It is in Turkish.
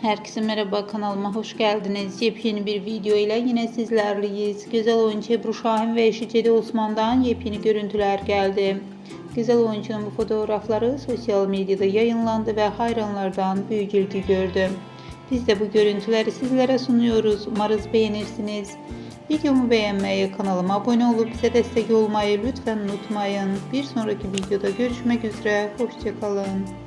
Herkese merhaba, kanalıma hoş geldiniz. Yepyeni bir video ile yine sizlerleyiz. Güzel oyuncu Ebru Şahin ve eşi Cedi Osman'dan yepyeni görüntüler geldi. Güzel oyuncunun bu fotoğrafları sosyal medyada yayınlandı ve hayranlardan büyük ilgi gördü. Biz de bu görüntüleri sizlere sunuyoruz. Umarız beğenirsiniz. Videomu beğenmeyi, kanalıma abone olup bize destek olmayı lütfen unutmayın. Bir sonraki videoda görüşmek üzere. Hoşça kalın.